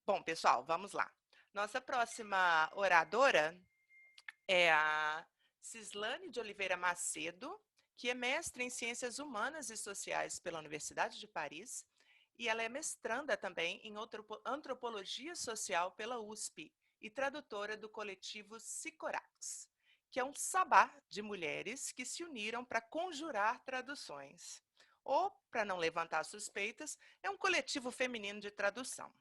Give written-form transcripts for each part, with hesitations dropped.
Bom, pessoal, vamos lá. Nossa próxima oradora é a Cislane de Oliveira Macedo, que é mestre em Ciências Humanas e Sociais pela Universidade de Paris, e ela é mestranda também em Antropologia Social pela USP e tradutora do coletivo Sicorax, que é um sabá de mulheres que se uniram para conjurar traduções. Ou, para não levantar suspeitas, é um coletivo feminino de tradução.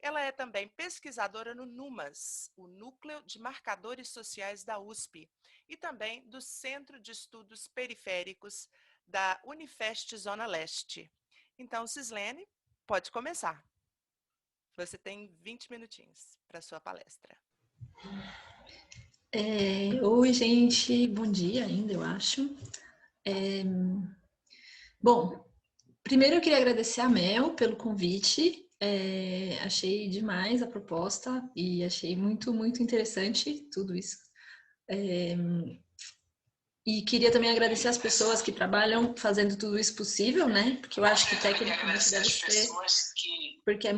Ela é também pesquisadora no NUMAS, o Núcleo de Marcadores Sociais da USP, e também do Centro de Estudos Periféricos da Unifest Zona Leste. Então, Cislene, pode começar. Você tem 20 minutinhos para a sua palestra. Oi, gente, bom dia ainda, eu acho. Bom, primeiro eu queria agradecer a Mel pelo convite. Achei demais a proposta e achei muito, muito interessante tudo isso. E queria também agradecer as pessoas que trabalham fazendo tudo isso possível, né? Porque eu acho que tecnicamente deve ser, porque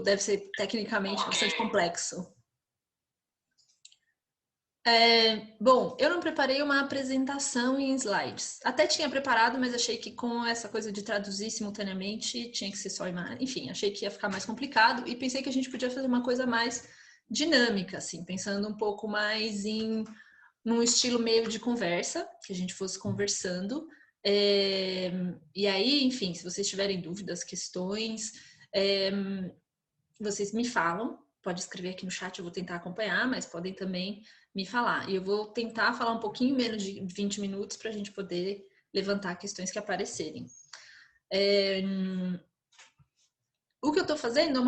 deve ser tecnicamente bastante complexo. Bom, eu não preparei uma apresentação em slides. Até tinha preparado, mas achei que com essa coisa de traduzir simultaneamente tinha que ser só imagem. Enfim, achei que ia ficar mais complicado e pensei que a gente podia fazer uma coisa mais dinâmica, assim, pensando um pouco mais num estilo meio de conversa, que a gente fosse conversando. E aí, enfim, se vocês tiverem dúvidas, questões, vocês me falam. Pode escrever aqui no chat, eu vou tentar acompanhar, mas podem também me falar. E eu vou tentar falar um pouquinho menos de 20 minutos para a gente poder levantar questões que aparecerem. O que eu estou fazendo é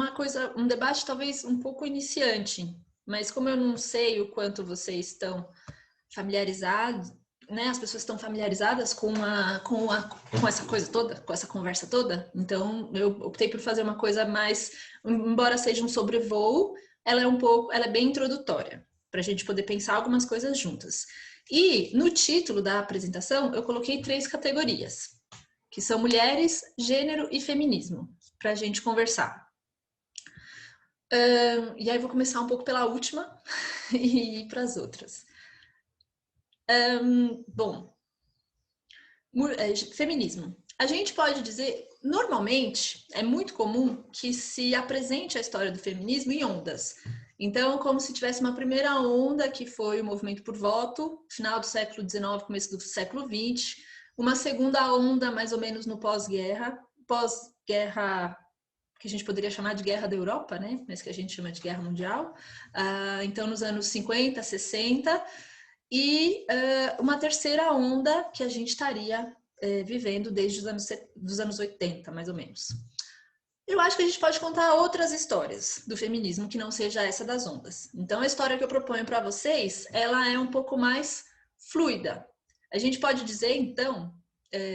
um debate talvez um pouco iniciante, mas como eu não sei o quanto vocês estão familiarizados, né? As pessoas estão familiarizadas com essa coisa toda, com essa conversa toda. Então, eu optei por fazer uma coisa mais, embora seja um sobrevoo, ela é bem introdutória, para a gente poder pensar algumas coisas juntas. E no título da apresentação, eu coloquei 3 categorias, que são mulheres, gênero e feminismo, para a gente conversar. E aí vou começar um pouco pela última e ir para as outras. Bom, feminismo. A gente pode dizer, normalmente, é muito comum que se apresente a história do feminismo em ondas. Então, como se tivesse uma primeira onda, que foi o movimento por voto, final do século XIX, começo do século XX, uma segunda onda, mais ou menos no pós-guerra, que a gente poderia chamar de guerra da Europa, né? Mas que a gente chama de guerra mundial. Então, nos anos 50, 60, e uma terceira onda que a gente estaria vivendo desde os anos 80, mais ou menos. Eu acho que a gente pode contar outras histórias do feminismo que não seja essa das ondas. Então, a história que eu proponho para vocês, ela é um pouco mais fluida. A gente pode dizer, então,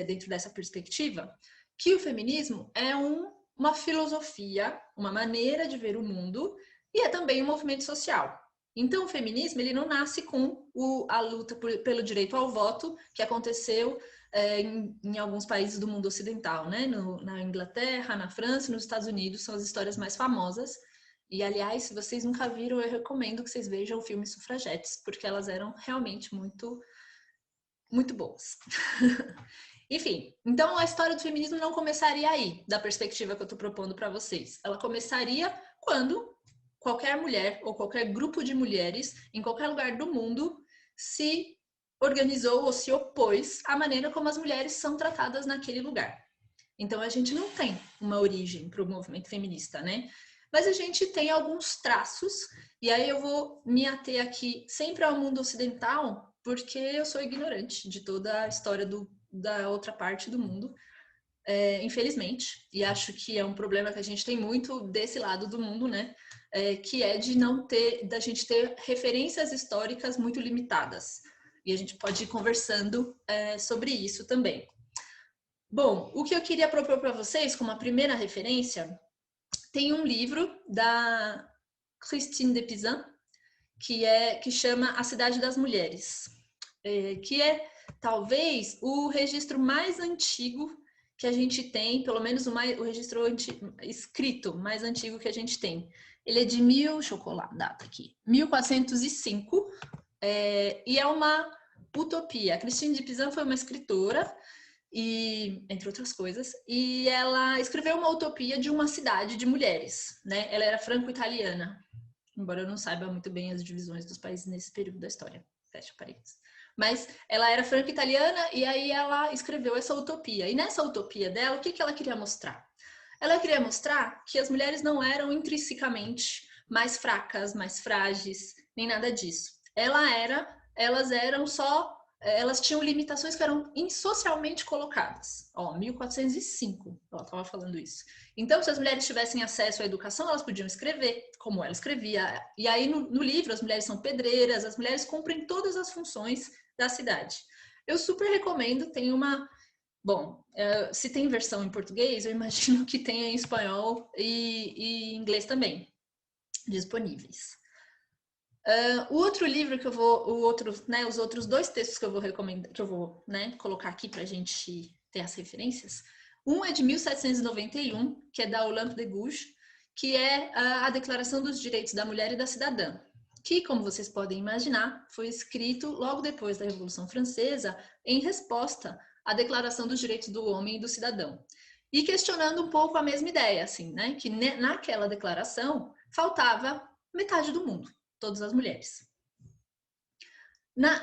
dentro dessa perspectiva, que o feminismo é uma filosofia, uma maneira de ver o mundo e é também um movimento social. Então, o feminismo ele não nasce com a luta pelo direito ao voto, que aconteceu em alguns países do mundo ocidental, né? Na Inglaterra, na França, nos Estados Unidos, são as histórias mais famosas. E, aliás, se vocês nunca viram, eu recomendo que vocês vejam o filme Sufragetes, porque elas eram realmente muito, muito boas. Enfim, então a história do feminismo não começaria aí, da perspectiva que eu estou propondo para vocês. Ela começaria quando qualquer mulher ou qualquer grupo de mulheres em qualquer lugar do mundo se organizou ou se opôs à maneira como as mulheres são tratadas naquele lugar. Então a gente não tem uma origem para o movimento feminista, né? Mas a gente tem alguns traços, e aí eu vou me ater aqui sempre ao mundo ocidental, porque eu sou ignorante de toda a história da outra parte do mundo, infelizmente, e acho que é um problema que a gente tem muito desse lado do mundo, né? Que é da gente ter referências históricas muito limitadas. E a gente pode ir conversando sobre isso também. Bom, o que eu queria propor para vocês, como a primeira referência, tem um livro da Christine de Pizan, que chama A Cidade das Mulheres, que é talvez o registro mais antigo que a gente tem, pelo menos o registro escrito mais antigo que a gente tem. Ele é de deixa eu colar a data aqui, 1405, e é uma utopia. A Christine de Pizan foi uma escritora, e entre outras coisas, e ela escreveu uma utopia de uma cidade de mulheres, né? Ela era franco-italiana, embora eu não saiba muito bem as divisões dos países nesse período da história. Fecha parênteses. Mas ela era franco-italiana e aí ela escreveu essa utopia. E nessa utopia dela, o que ela queria mostrar? Ela queria mostrar que as mulheres não eram intrinsecamente mais fracas, mais frágeis, nem nada disso. Elas tinham limitações que eram socialmente colocadas. 1405, ela estava falando isso. Então, se as mulheres tivessem acesso à educação, elas podiam escrever, como ela escrevia. E aí, no livro, as mulheres são pedreiras, as mulheres cumprem todas as funções da cidade. Eu super recomendo, tem uma... Bom, se tem versão em português, eu imagino que tenha em espanhol e em inglês também, disponíveis. O outro livro que eu vou, os outros 2 textos que eu vou recomendar, que eu vou, colocar aqui para a gente ter as referências. Um é de 1791, que é da Olympe de Gouges, que é a Declaração dos Direitos da Mulher e da Cidadã, que, como vocês podem imaginar, foi escrito logo depois da Revolução Francesa, em resposta à Declaração dos Direitos do Homem e do Cidadão. E questionando um pouco a mesma ideia, assim, né? Que naquela declaração faltava metade do mundo. Todas as mulheres.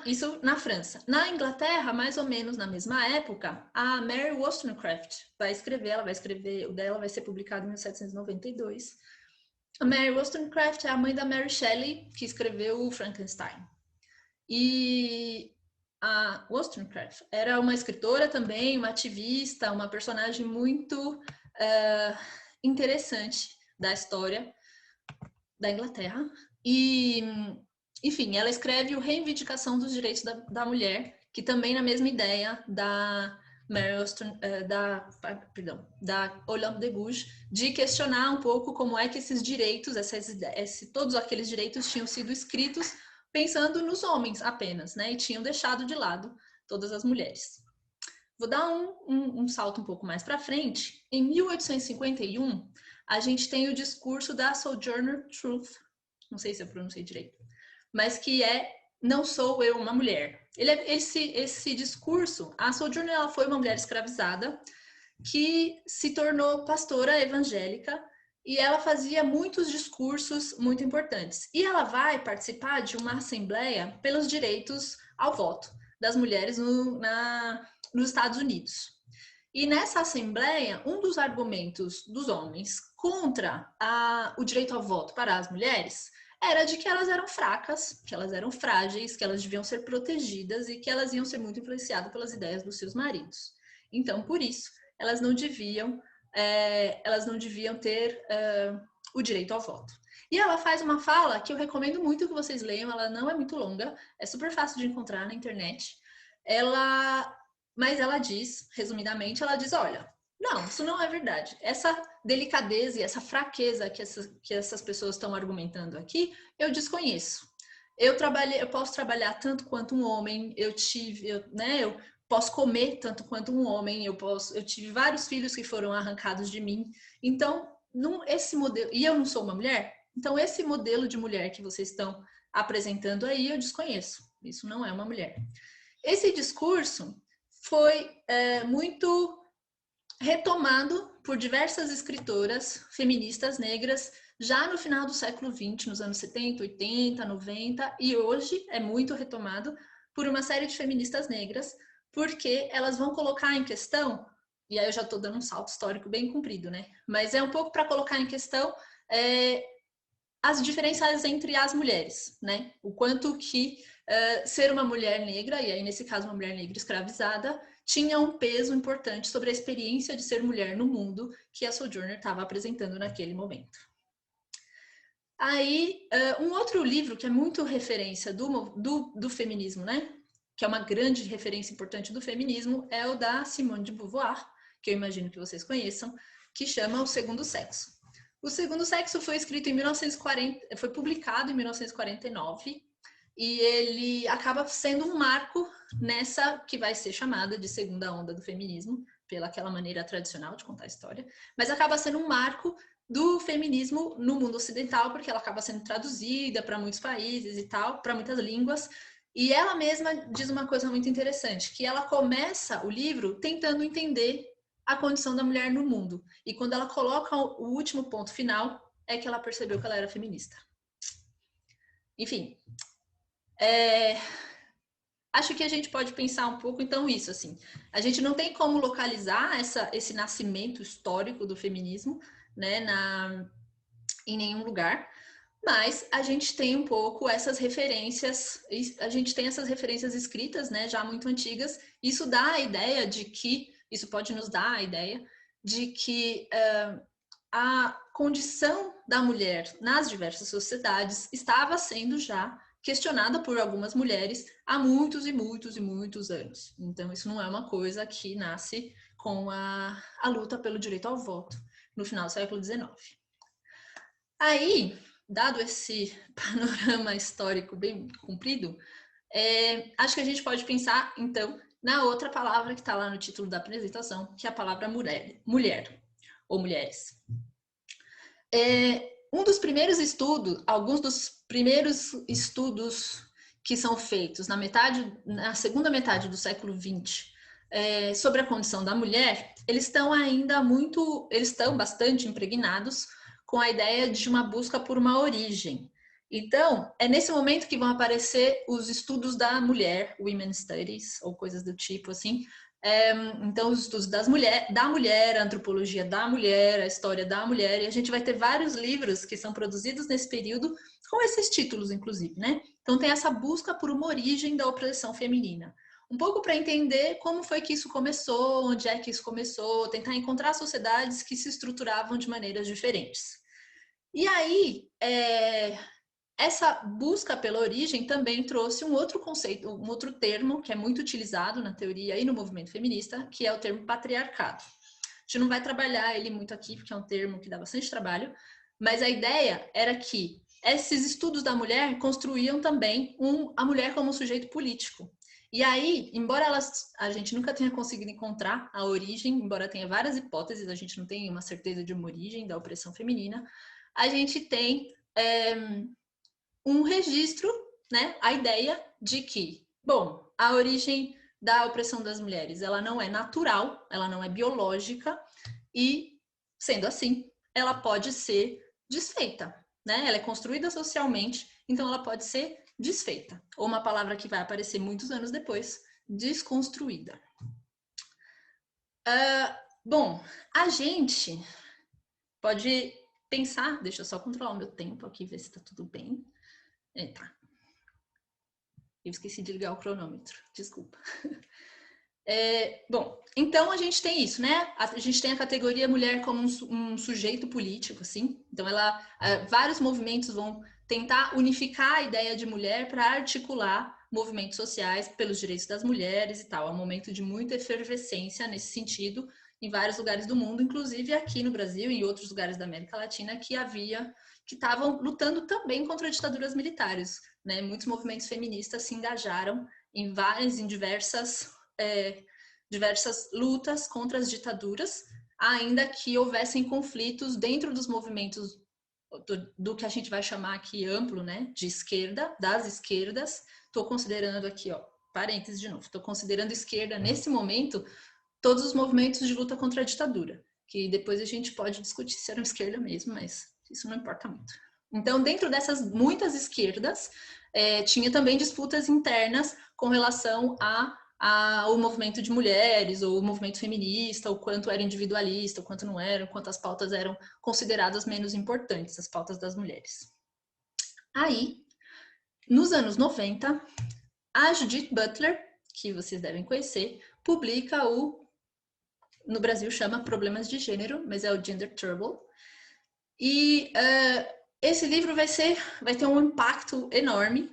Isso na França. Na Inglaterra, mais ou menos na mesma época, a Mary Wollstonecraft o dela vai ser publicado em 1792. A Mary Wollstonecraft é a mãe da Mary Shelley, que escreveu o Frankenstein. E a Wollstonecraft era uma escritora também, uma ativista, uma personagem muito interessante da história da Inglaterra. E, enfim, ela escreve o Reivindicação dos Direitos da Mulher, que também na mesma ideia da Olympe de Gouges, de questionar um pouco como é que esses direitos, todos aqueles direitos tinham sido escritos pensando nos homens apenas, né? E tinham deixado de lado todas as mulheres. Vou dar um salto um pouco mais para frente. Em 1851, a gente tem o discurso da Sojourner Truth, não sei se eu pronunciei direito, mas que é Não Sou Eu Uma Mulher. Esse discurso, a Sojourner ela foi uma mulher escravizada que se tornou pastora evangélica e ela fazia muitos discursos muito importantes. E ela vai participar de uma assembleia pelos direitos ao voto das mulheres nos Estados Unidos. E nessa assembleia, um dos argumentos dos homens contra o direito ao voto para as mulheres era de que elas eram fracas, que elas eram frágeis, que elas deviam ser protegidas e que elas iam ser muito influenciadas pelas ideias dos seus maridos. Então, por isso, elas não deviam ter o direito ao voto. E ela faz uma fala que eu recomendo muito que vocês leiam, ela não é muito longa, é super fácil de encontrar na internet. Mas ela diz, resumidamente, olha, não, isso não é verdade. Essa delicadeza e essa fraqueza que essas pessoas estão argumentando aqui, eu desconheço. Eu posso trabalhar tanto quanto um homem, eu posso comer tanto quanto um homem, eu tive vários filhos que foram arrancados de mim. Então, esse modelo, e eu não sou uma mulher, então esse modelo de mulher que vocês estão apresentando aí, eu desconheço. Isso não é uma mulher. Esse discurso foi muito retomado por diversas escritoras feministas negras já no final do século XX, nos anos 70, 80, 90, e hoje é muito retomado por uma série de feministas negras, porque elas vão colocar em questão, e aí eu já estou dando um salto histórico bem comprido, né? Mas é um pouco para colocar em questão as diferenças entre as mulheres, né? O quanto que ser uma mulher negra, e aí nesse caso uma mulher negra escravizada, tinha um peso importante sobre a experiência de ser mulher no mundo que a Sojourner estava apresentando naquele momento. Aí, um outro livro que é muito referência do feminismo, né? Que é uma grande referência importante do feminismo, é o da Simone de Beauvoir, que eu imagino que vocês conheçam, que chama O Segundo Sexo. O Segundo Sexo foi escrito em 1940, foi publicado em 1949, e ele acaba sendo um marco nessa que vai ser chamada de segunda onda do feminismo, pela aquela maneira tradicional de contar a história, mas acaba sendo um marco do feminismo no mundo ocidental, porque ela acaba sendo traduzida para muitos países e tal, para muitas línguas. E ela mesma diz uma coisa muito interessante, que ela começa o livro tentando entender a condição da mulher no mundo. E quando ela coloca o último ponto final, é que ela percebeu que ela era feminista. Enfim, acho que a gente pode pensar um pouco, então, isso, assim. A gente não tem como localizar esse nascimento histórico do feminismo, né, em nenhum lugar, mas a gente tem um pouco essas referências, a gente tem essas referências escritas, né, já muito antigas. Isso dá a ideia de que, isso pode nos dar a ideia de que a condição da mulher nas diversas sociedades estava sendo já questionada por algumas mulheres há muitos e muitos e muitos anos. Então, isso não é uma coisa que nasce com a luta pelo direito ao voto no final do século XIX. Aí, dado esse panorama histórico bem comprido, acho que a gente pode pensar, então, na outra palavra que está lá no título da apresentação, que é a palavra mulher ou mulheres. Um dos primeiros estudos, alguns dos primeiros estudos que são feitos na segunda metade do século XX, sobre a condição da mulher, eles estão bastante impregnados com a ideia de uma busca por uma origem. Então, é nesse momento que vão aparecer os estudos da mulher, Women Studies, ou coisas do tipo, assim. Então, os estudos da mulher, a antropologia da mulher, a história da mulher, e a gente vai ter vários livros que são produzidos nesse período, com esses títulos, inclusive, né? Então, tem essa busca por uma origem da opressão feminina. Um pouco para entender como foi que isso começou, onde é que isso começou, tentar encontrar sociedades que se estruturavam de maneiras diferentes. E aí, essa busca pela origem também trouxe um outro conceito, um outro termo que é muito utilizado na teoria e no movimento feminista, que é o termo patriarcado. A gente não vai trabalhar ele muito aqui, porque é um termo que dá bastante trabalho, mas a ideia era que esses estudos da mulher construíam também a mulher como um sujeito político. E aí, embora a gente nunca tenha conseguido encontrar a origem, embora tenha várias hipóteses, a gente não tem uma certeza de uma origem da opressão feminina, a gente tem um registro, né, a ideia de que, bom, a origem da opressão das mulheres, ela não é natural, ela não é biológica e, sendo assim, ela pode ser desfeita, né? Ela é construída socialmente, então ela pode ser desfeita. Ou uma palavra que vai aparecer muitos anos depois, desconstruída. Bom, a gente pode pensar, deixa eu só controlar o meu tempo aqui, ver se está tudo bem. Tá. Eu esqueci de ligar o cronômetro, desculpa. Bom, então a gente tem isso, né? A gente tem a categoria mulher como um sujeito político, assim. Então, vários movimentos vão tentar unificar a ideia de mulher para articular movimentos sociais pelos direitos das mulheres e tal. É um momento de muita efervescência nesse sentido em vários lugares do mundo, inclusive aqui no Brasil e em outros lugares da América Latina que estavam lutando também contra ditaduras militares, né? Muitos movimentos feministas se engajaram em diversas lutas contra as ditaduras, ainda que houvessem conflitos dentro dos movimentos do que a gente vai chamar aqui amplo, né, de esquerda, das esquerdas. Estou considerando aqui, parênteses de novo, estou considerando esquerda nesse momento todos os movimentos de luta contra a ditadura, que depois a gente pode discutir se eram esquerda mesmo, mas isso não importa muito. Então, dentro dessas muitas esquerdas, tinha também disputas internas com relação ao movimento de mulheres, ou o movimento feminista, o quanto era individualista, o quanto não era, o quanto as pautas eram consideradas menos importantes, as pautas das mulheres. Aí, nos anos 90, a Judith Butler, que vocês devem conhecer, publica no Brasil chama Problemas de Gênero, mas é o Gender Trouble. E esse livro vai ter um impacto enorme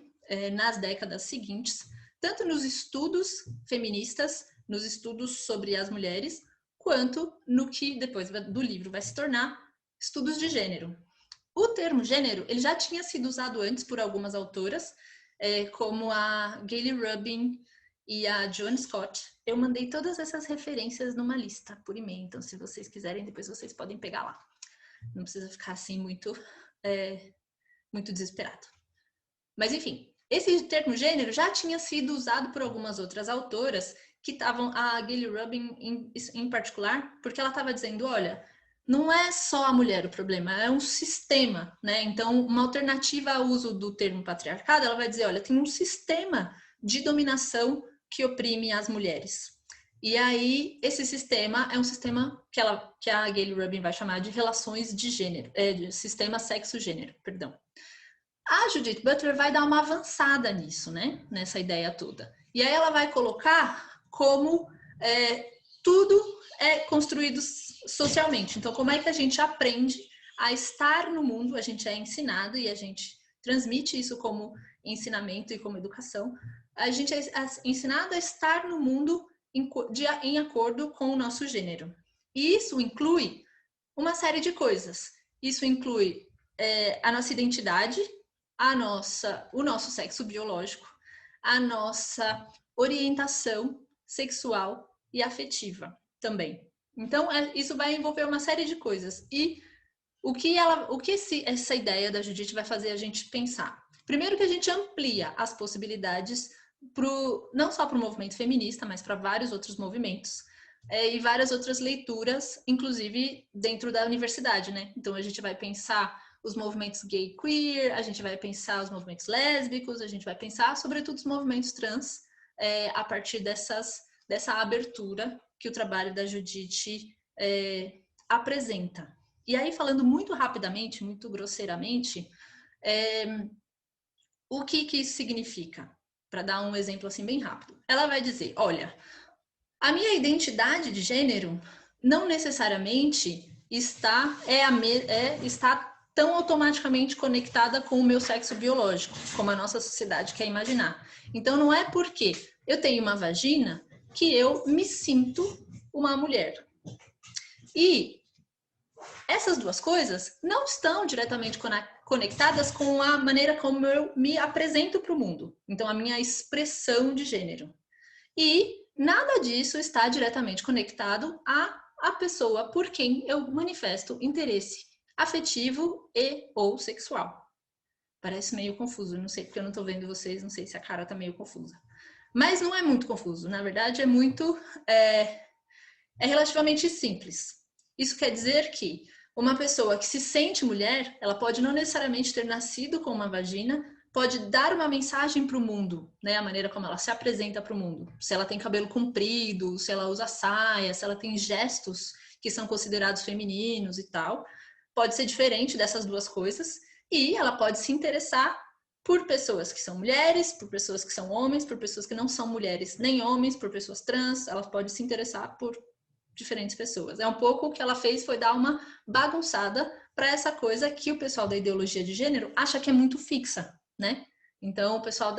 nas décadas seguintes, tanto nos estudos feministas, nos estudos sobre as mulheres, quanto no que depois do livro vai se tornar estudos de gênero. O termo gênero ele já tinha sido usado antes por algumas autoras, como a Gayle Rubin e a Joan Scott. Eu mandei todas essas referências numa lista por e-mail, então se vocês quiserem, depois vocês podem pegar lá. Não precisa ficar assim muito desesperado. Mas enfim, esse termo gênero já tinha sido usado por algumas outras autoras que estavam, a Gayle Rubin em particular, porque ela estava dizendo, olha, não é só a mulher o problema, é um sistema, né? Então, uma alternativa ao uso do termo patriarcado, ela vai dizer, olha, tem um sistema de dominação que oprime as mulheres. E aí, esse sistema é um sistema que a Gayle Rubin vai chamar de relações de gênero, de sistema sexo-gênero, perdão. A Judith Butler vai dar uma avançada nisso, né? Nessa ideia toda. E aí ela vai colocar como tudo é construído socialmente. Então, como é que a gente aprende a estar no mundo? A gente é ensinado e a gente transmite isso como ensinamento e como educação. A gente é ensinado a estar no mundo em acordo com o nosso gênero. E isso inclui uma série de coisas. Isso inclui a nossa identidade, o nosso sexo biológico, a nossa orientação sexual e afetiva também. Então, isso vai envolver uma série de coisas. E o que essa ideia da Judith vai fazer a gente pensar? Primeiro que a gente amplia as possibilidades não só para o movimento feminista, mas para vários outros movimentos e várias outras leituras, inclusive dentro da universidade, né? Então, a gente vai pensar os movimentos gay queer, a gente vai pensar os movimentos lésbicos, a gente vai pensar, sobretudo, os movimentos trans, a partir dessa abertura que o trabalho da Judith apresenta. E aí, falando muito rapidamente, muito grosseiramente, o que isso significa? Para dar um exemplo assim bem rápido. Ela vai dizer, olha, a minha identidade de gênero não necessariamente está tão automaticamente conectada com o meu sexo biológico, como a nossa sociedade quer imaginar. Então, não é porque eu tenho uma vagina que eu me sinto uma mulher. E essas duas coisas não estão diretamente conectadas com a maneira como eu me apresento para o mundo. Então, a minha expressão de gênero. E nada disso está diretamente conectado à pessoa por quem eu manifesto interesse afetivo e ou sexual. Parece meio confuso, não sei porque eu não estou vendo vocês, não sei se a cara está meio confusa. Mas não é muito confuso, na verdade é relativamente simples. Isso quer dizer que uma pessoa que se sente mulher, ela pode não necessariamente ter nascido com uma vagina, pode dar uma mensagem para o mundo, né? A maneira como ela se apresenta para o mundo. Se ela tem cabelo comprido, se ela usa saia, se ela tem gestos que são considerados femininos e tal. Pode ser diferente dessas duas coisas. E ela pode se interessar por pessoas que são mulheres, por pessoas que são homens, por pessoas que não são mulheres nem homens, por pessoas trans. Ela pode se interessar por diferentes pessoas. É um pouco o que ela fez foi dar uma bagunçada para essa coisa que o pessoal da ideologia de gênero acha que é muito fixa, né? Então, o pessoal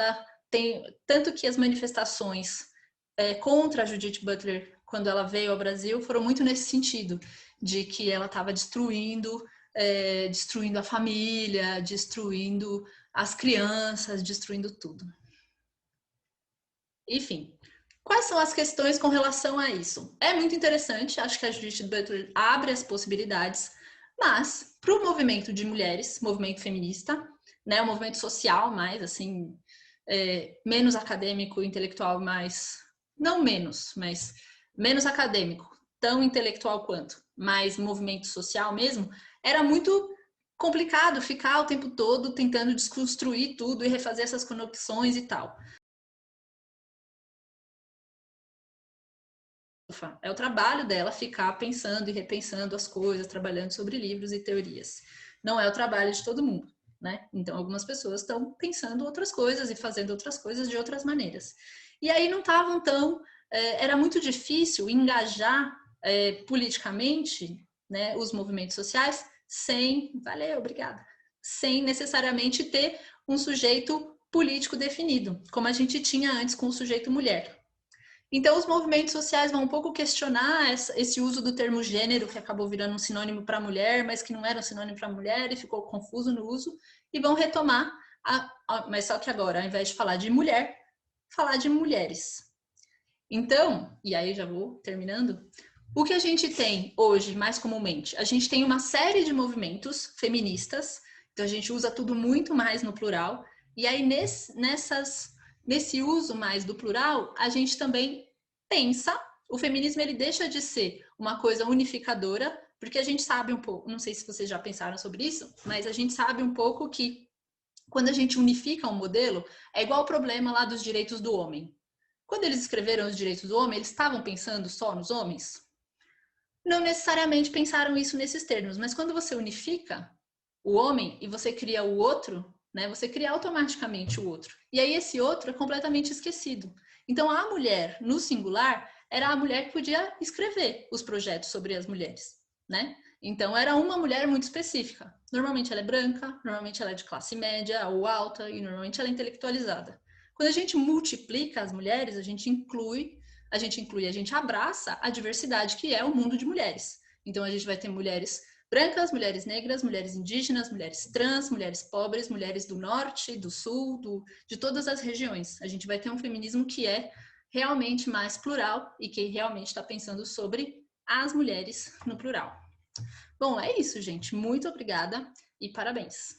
tanto que as manifestações contra a Judith Butler, quando ela veio ao Brasil, foram muito nesse sentido, de que ela estava destruindo a família, destruindo as crianças, destruindo tudo. Enfim, quais são as questões com relação a isso? É muito interessante, acho que a Judith Butler abre as possibilidades, mas para o movimento de mulheres, movimento feminista, né, o movimento social mais, assim, menos acadêmico, intelectual, não menos, mas menos acadêmico, tão intelectual quanto, mas movimento social mesmo, era muito complicado ficar o tempo todo tentando desconstruir tudo e refazer essas conexões e tal. É o trabalho dela ficar pensando e repensando as coisas, trabalhando sobre livros e teorias. Não é o trabalho de todo mundo, né? Então, algumas pessoas estão pensando outras coisas e fazendo outras coisas de outras maneiras. E aí não estavam era muito difícil engajar politicamente, né, os movimentos sociais sem necessariamente ter um sujeito político definido, como a gente tinha antes com o sujeito mulher. Então, os movimentos sociais vão um pouco questionar esse uso do termo gênero, que acabou virando um sinônimo para mulher, mas que não era um sinônimo para mulher e ficou confuso no uso, e vão retomar, mas só que agora, ao invés de falar de mulher, falar de mulheres. Então, e aí já vou terminando, o que a gente tem hoje, mais comumente? A gente tem uma série de movimentos feministas, então a gente usa tudo muito mais no plural, e aí nesse uso mais do plural, a gente também pensa, o feminismo ele deixa de ser uma coisa unificadora, porque a gente sabe um pouco, não sei se vocês já pensaram sobre isso, mas a gente sabe um pouco que quando a gente unifica um modelo, é igual o problema lá dos direitos do homem. Quando eles escreveram os direitos do homem, eles estavam pensando só nos homens? Não necessariamente pensaram isso nesses termos, mas quando você unifica o homem e você cria o outro, né, você cria automaticamente o outro. E aí esse outro é completamente esquecido. Então a mulher, no singular, era a mulher que podia escrever os projetos sobre as mulheres, né? Então era uma mulher muito específica. Normalmente ela é branca, normalmente ela é de classe média ou alta e normalmente ela é intelectualizada. Quando a gente multiplica as mulheres, a gente abraça a diversidade que é o mundo de mulheres. Então a gente vai ter mulheres brancas, mulheres negras, mulheres indígenas, mulheres trans, mulheres pobres, mulheres do norte, do sul, de todas as regiões. A gente vai ter um feminismo que é realmente mais plural e que realmente está pensando sobre as mulheres no plural. Bom, é isso, gente. Muito obrigada e parabéns.